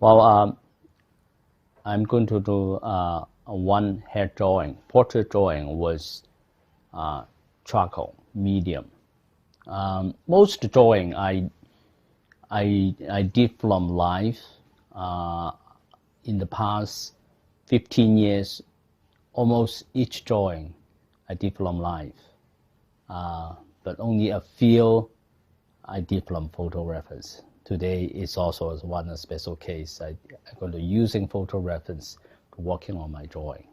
Well, I'm going to do a one-head drawing, portrait drawing with charcoal, medium. Most drawing I did from life. In the past 15 years, almost each drawing I did from life. But only a few I did from photo reference. Today is also one special case. I'm going to using photo reference to working on my drawing.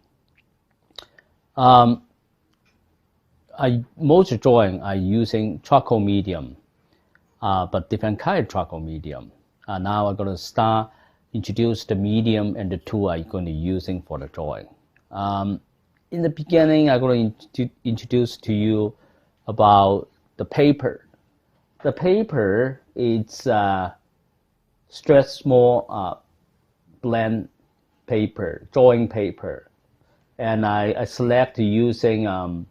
Most drawing I using charcoal medium, but different kind of charcoal medium. Now I'm going to start introduce the medium and the tool I'm going to using for the drawing. In the beginning, I'm going to introduce to you about the paper. The paper is stretch small blend paper, drawing paper, and I select using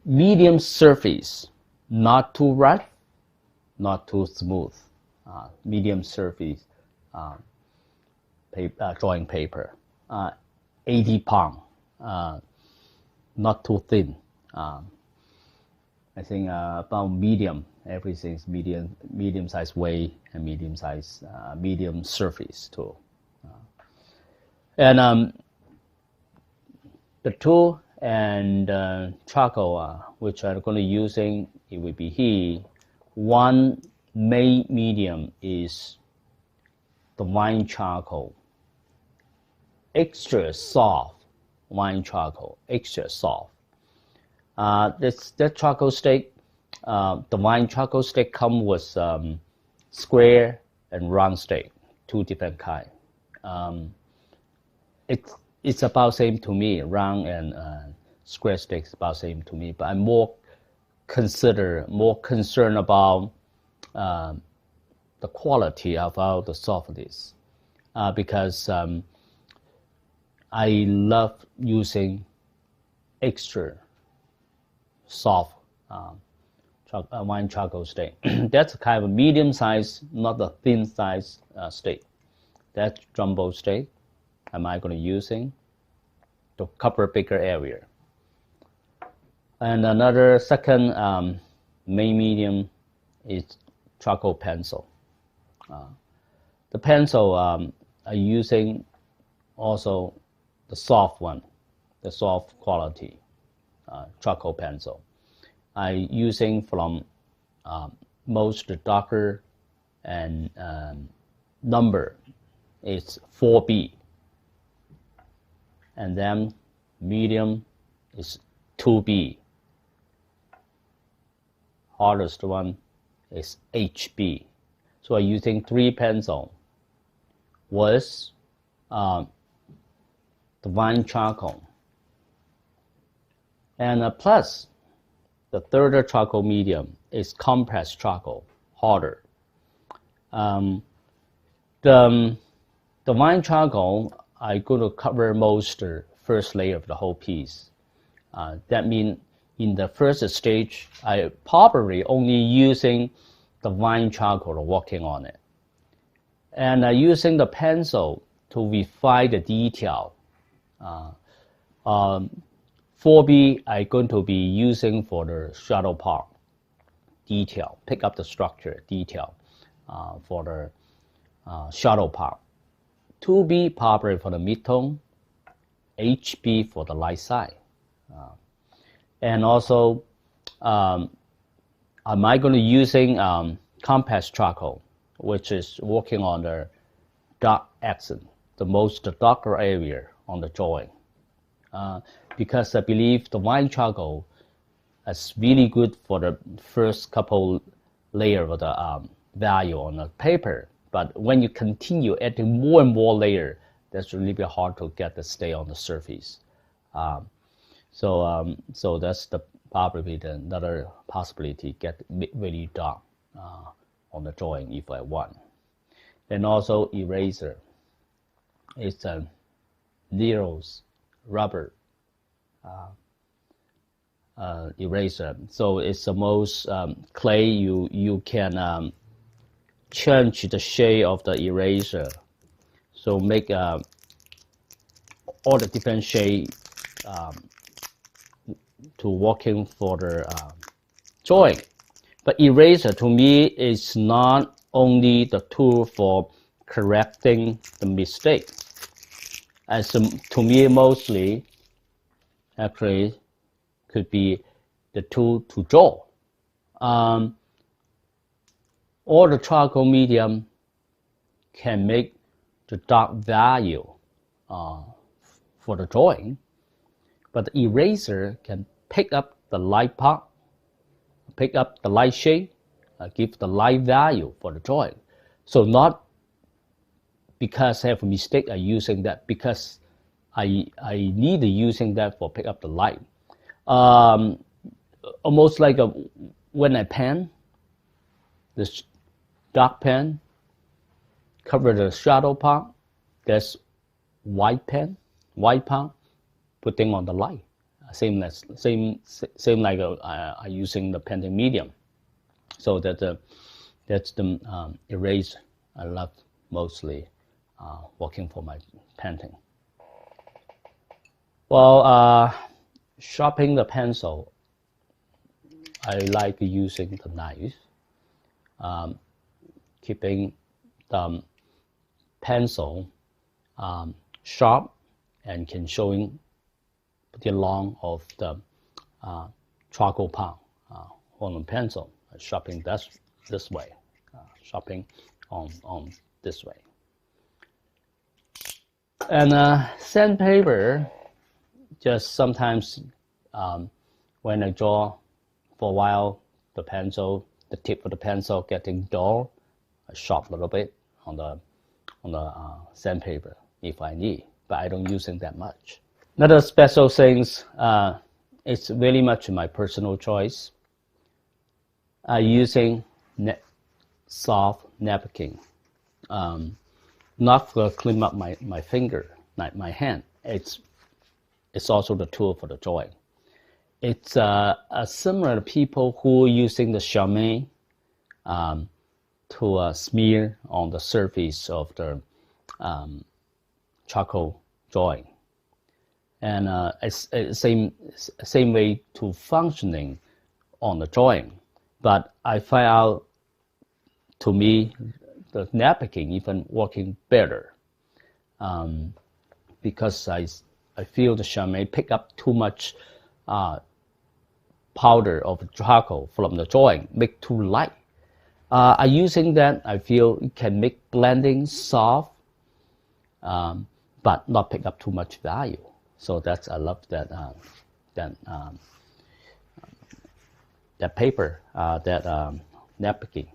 medium surface, not too rough, not too smooth, medium surface drawing paper, 80 pound, not too thin. I think about medium, everything's medium size weight and medium size, medium surface too. And the tool and charcoal, which I'm going to using, it will be here. One main medium is the wine charcoal, extra soft wine charcoal, extra soft. That charcoal stick, the wine charcoal stick come with square and round stick, two different kind. It's about same to me, round and square sticks about same to me, but I'm more concerned about the quality about the softness, because I love using extra soft wine charcoal stick. That's kind of a medium size, not a thin size stick. That's jumbo stick. Am I going to using to cover bigger area? And another second main medium is charcoal pencil. The pencil I'm using also the soft one, the soft quality charcoal pencil. I using from most darker and number is 4B, and then medium is 2B. Hardest one is HB. So I'm using 3 pencil with the wine charcoal. And plus, the third charcoal medium is compressed charcoal, harder. The wine charcoal, I'm going to cover most the first layer of the whole piece. That means in the first stage, I probably only using the wine charcoal working on it. And using the pencil to refine the detail. 4B, I'm going to be using for the shadow part, detail, pick up the structure, detail for the shadow part. 2B probably for the midtone, HB for the light side. And also, am I going to using compressed charcoal, which is working on the dark accent, the most darker area on the drawing. Because I believe the wine charcoal is really good for the first couple layer of the value on the paper. But when you continue adding more and more layer, that's really be hard to get the stay on the surface. So that's probably another possibility, get really dark on the drawing if I want. Then also eraser. It's a Nero's rubber eraser. So it's the most clay you can change the shade of the eraser, so make all the different shade to working for the drawing. But eraser to me is not only the tool for correcting the mistake. As to me, mostly actually could be the tool to draw. All the charcoal medium can make the dark value for the drawing, but the eraser can pick up the light part, pick up the light shade, give the light value for the drawing. So not because I have a mistake I using that, because I need using that for pick up the light. Almost like when I pen, this dark pen cover the shadow part, there's white part putting on the light. Same like I using the painting medium. So that's the eraser I love mostly working for my painting. Well, sharpening the pencil, I like using the knife, keeping the pencil sharp and can showing the long of the charcoal part on the pencil, sharpening this way, sharpening on this way. And sandpaper, just sometimes when I draw for a while, the tip of the pencil getting dull, I sharp a little bit on the sandpaper if I need, but I don't use it that much. Another special things, it's very much my personal choice. Using soft napkin, not to clean up my finger, my hand. It's also the tool for the drawing. It's similar to people who are using the charmin to smear on the surface of the charcoal drawing. And it's same way to functioning on the drawing. But I find out, to me, the napkin even working better because I feel the charmin pick up too much powder of charcoal from the drawing, make too light. I using that, I feel it can make blending soft, but not pick up too much value. So that's, I love that that paper, that napkin,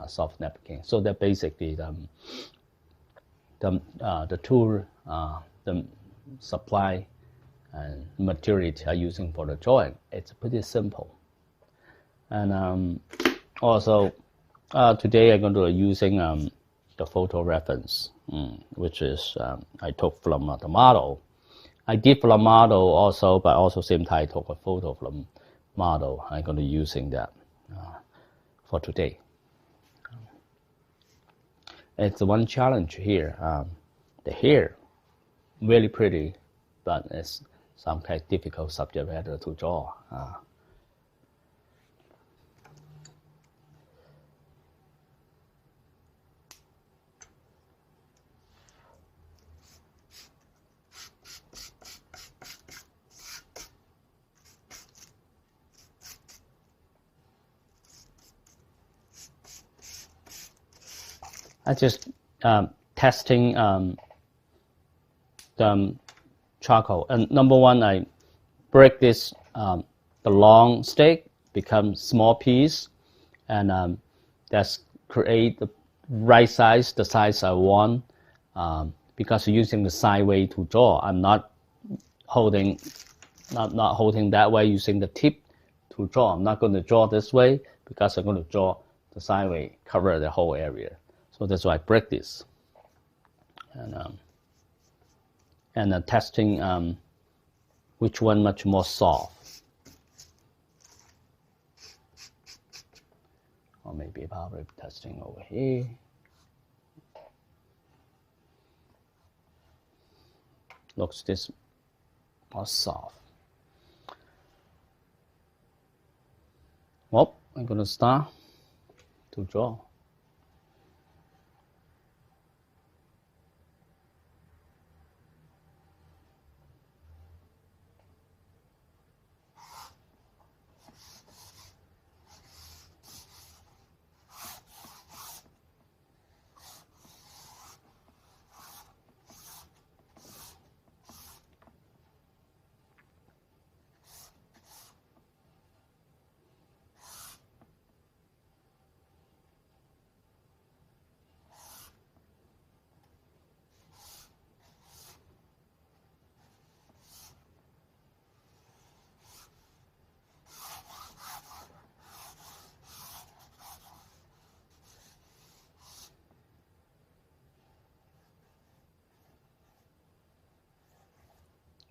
soft napkin. So that basically the tool, the supply and material I'm using for the drawing, it's pretty simple. And also today I'm going to be using the photo reference, which is I took from the model. I did from model also, but also same time I took a photo from model. I'm going to be using that for today. It's one challenge here. The hair, really pretty, but it's some kind of difficult subject matter to draw. I just testing the charcoal. And number one, I break this the long stick become small piece, and that's create the right size, the size I want. Because using the side way to draw, I'm not holding that way, using the tip to draw. I'm not going to draw this way because I'm going to draw the side way, cover the whole area. So that's why I break this. And testing which one much more soft. or maybe power testing over here. Looks this more soft. Well, I'm going to start to draw.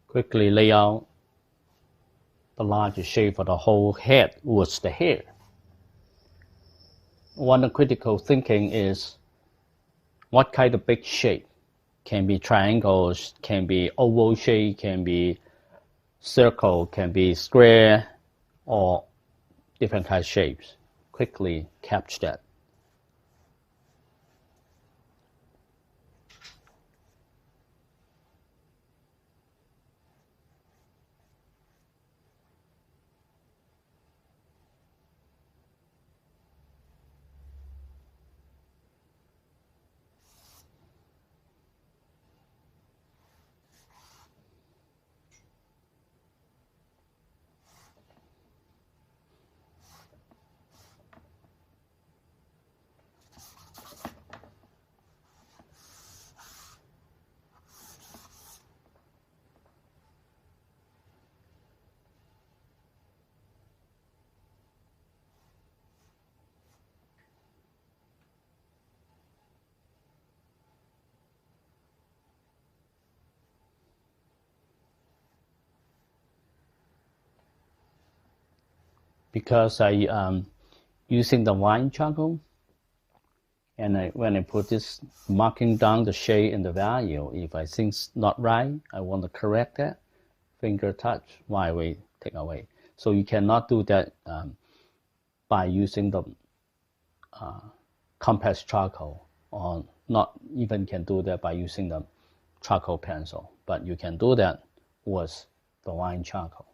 Quickly lay out the larger shape for the whole head was the hair. One critical thinking is what kind of big shape? Can be triangles, can be oval shape, can be circle, can be square, or different kind of shapes. Quickly capture that. Because I using the wine charcoal, and when I put this marking down the shade and the value, if I think it's not right, I want to correct that, finger touch, while we take away. So you cannot do that by using the compact charcoal, or not even can do that by using the charcoal pencil, but you can do that with the wine charcoal.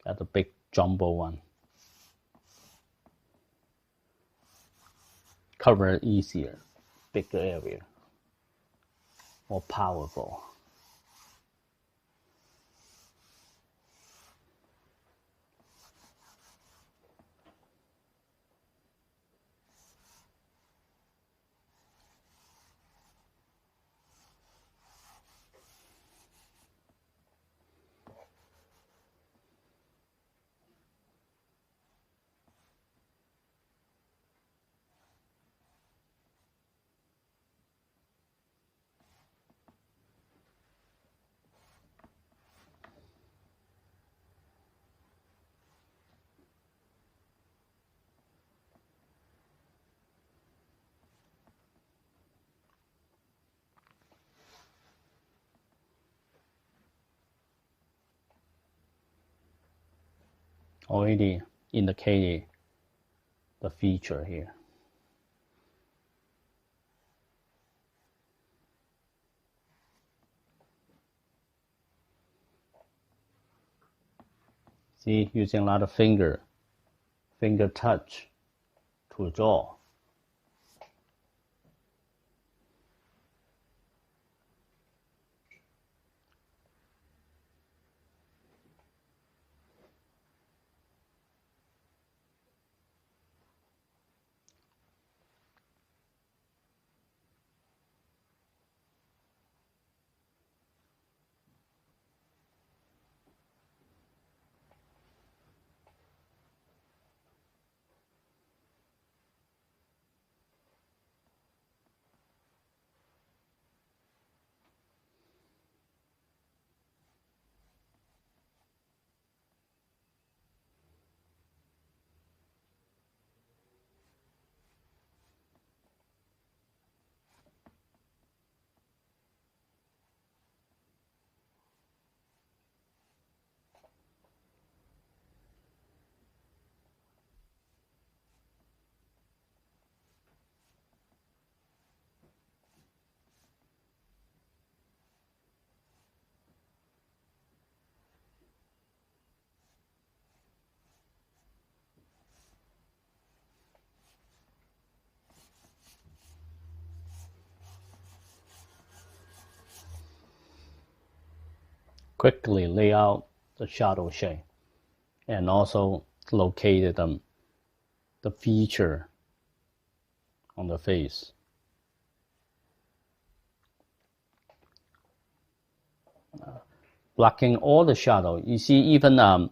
Got a big jumbo one. Cover easier, bigger area, more powerful. already indicated the feature here. See, using a lot of finger touch to draw. Quickly lay out the shadow shape and also located the feature on the face. Blocking all the shadow. You see, even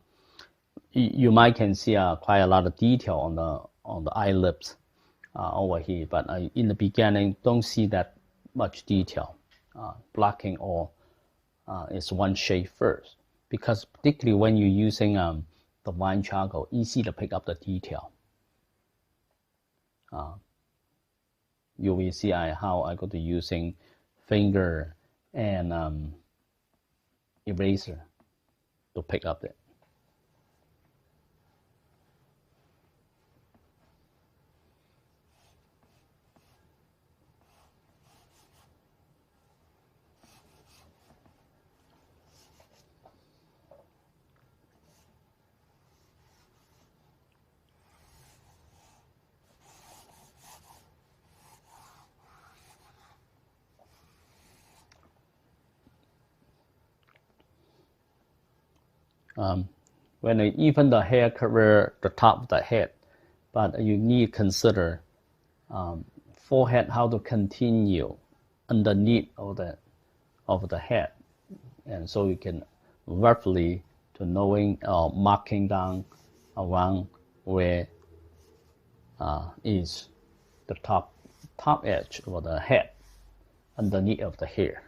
you might can see quite a lot of detail on the eyelids over here, but in the beginning, don't see that much detail. Blocking all is one shade first, because particularly when you're using the wine charcoal, easy to pick up the detail. You will see how I go to using finger and eraser to pick up it. When even the hair cover the top of the head, but you need to consider forehead, how to continue underneath of the head, and so you can roughly to knowing marking down around where is the top edge of the head underneath of the hair.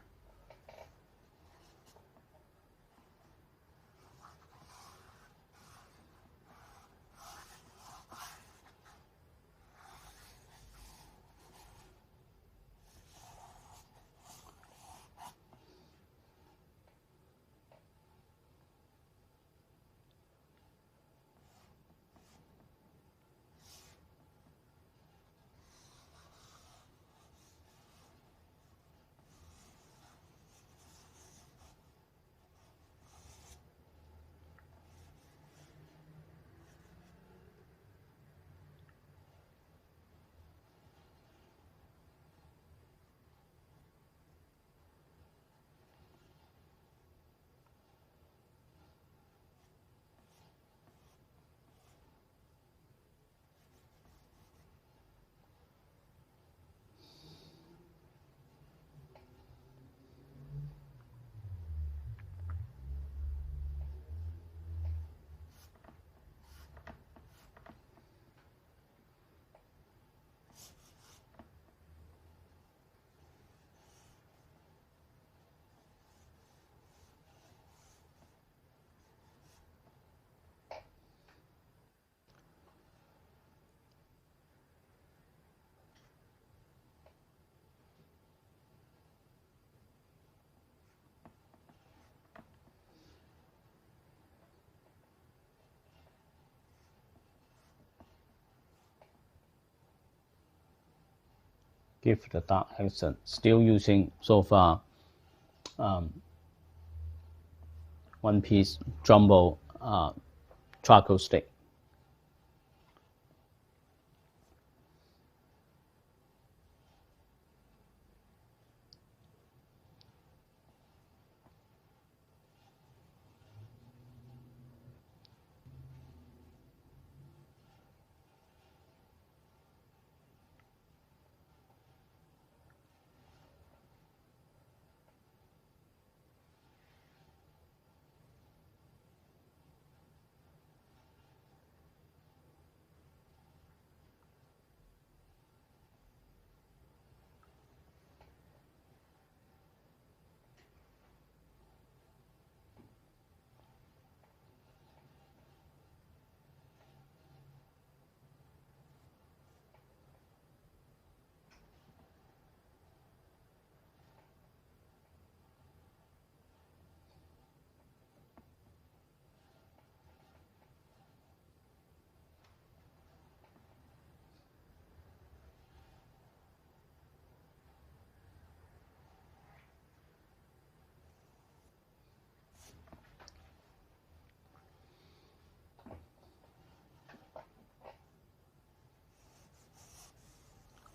give the dark accent. Still using so far one piece jumbo charcoal stick.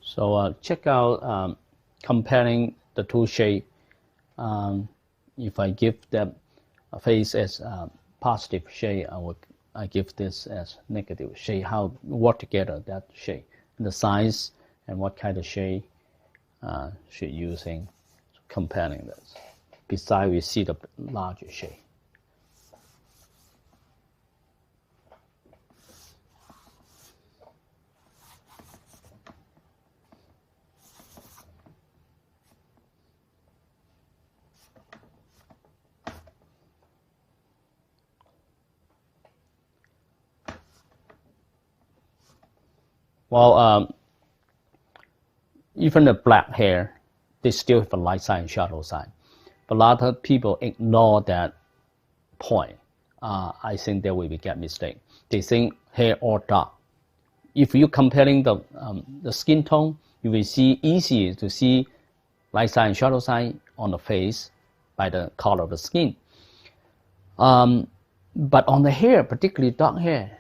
So check out comparing the two shades. If I give them a face as positive shade, I give this as negative shade. How work together that shade, the size, and what kind of shade should using. So comparing this. Besides, we see the larger shade. Well, even the black hair, they still have a light side and shadow side. But a lot of people ignore that point. I think that way we get mistake. They think hair all dark. If you're comparing the skin tone, you will see easier to see light side and shadow side on the face by the color of the skin. But on the hair, particularly dark hair,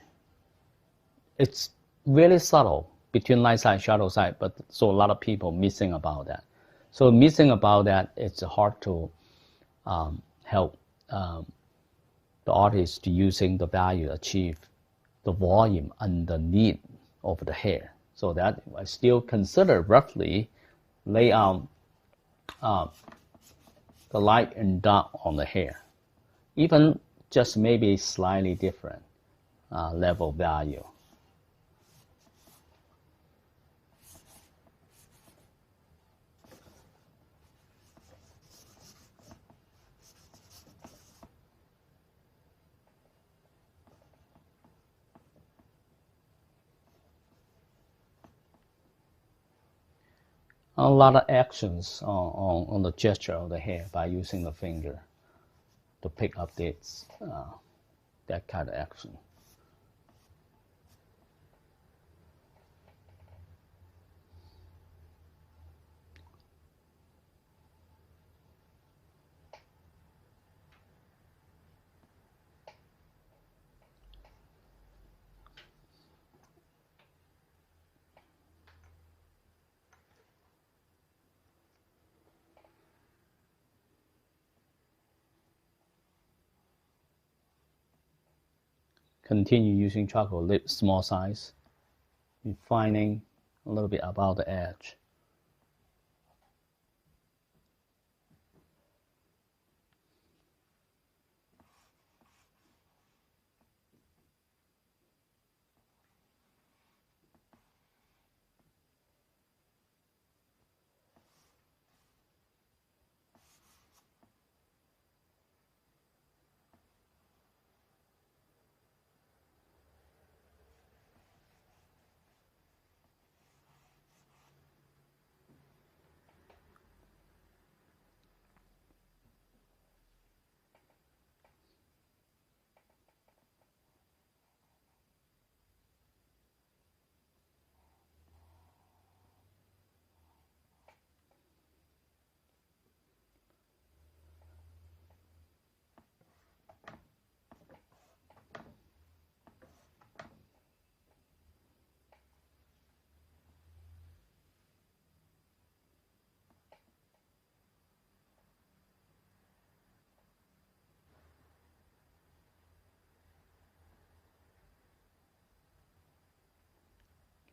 it's really subtle between light side and shadow side, but so a lot of people missing about that. So missing about that, it's hard to help the artist to using the value achieve the volume underneath of the hair. So that I still consider roughly lay out the light and dark on the hair, even just maybe slightly different level value. A lot of actions on the gesture of the hair by using the finger to pick up this, that kind of action. Continue using charcoal lip small size, refining a little bit about the edge.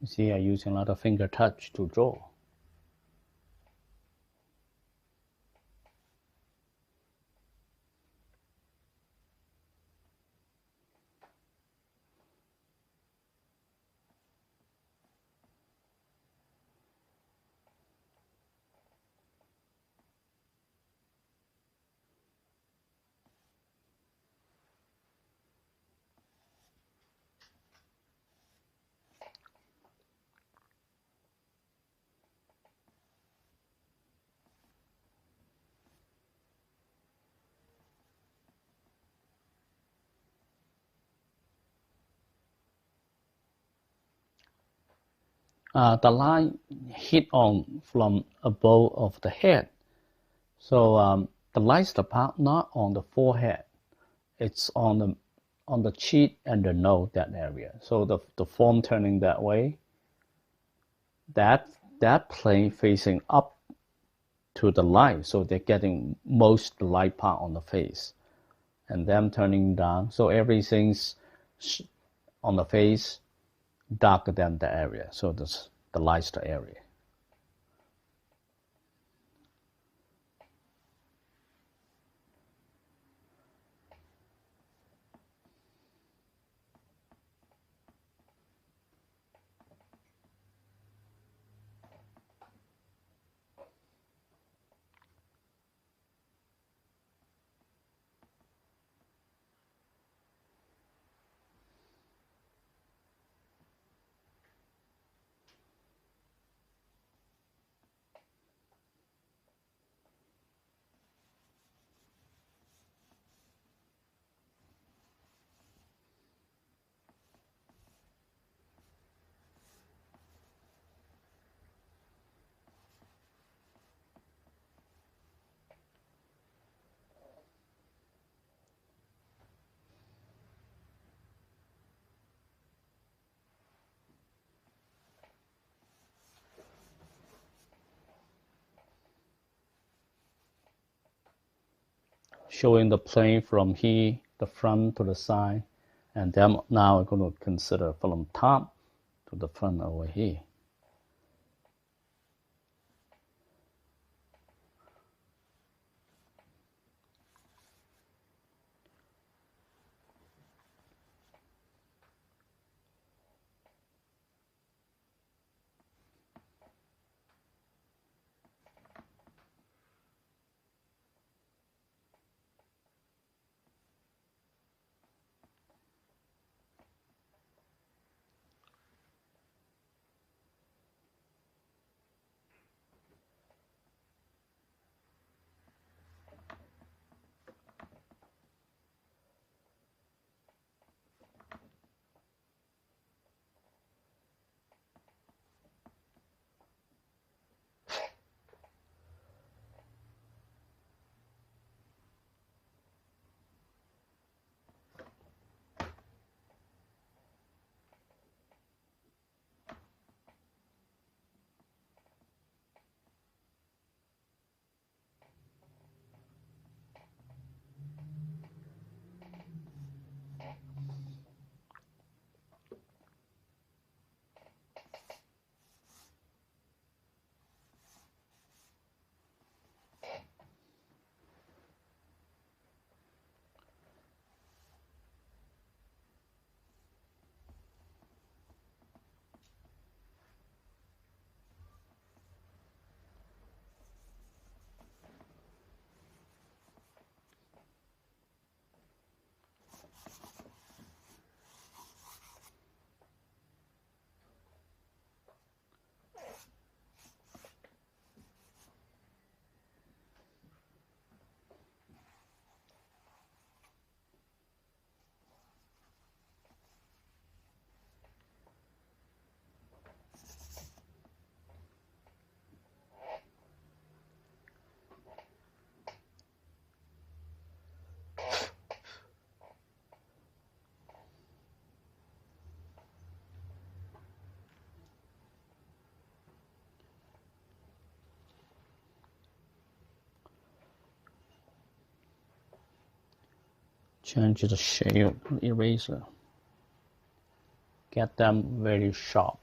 You see, I'm using a lot of finger touch to draw. The line hit on from above of the head. So the lightest part not on the forehead. It's on the cheek and the nose, that area. So the form turning that way, that plane facing up to the light, so they're getting most light part on the face. And them turning down, so everything's on the face darker than the area, so this the lightest area. Showing the plane from here, the front to the side, and then now we're going to consider from top to the front over here. Change the shape of the eraser. Get them very sharp.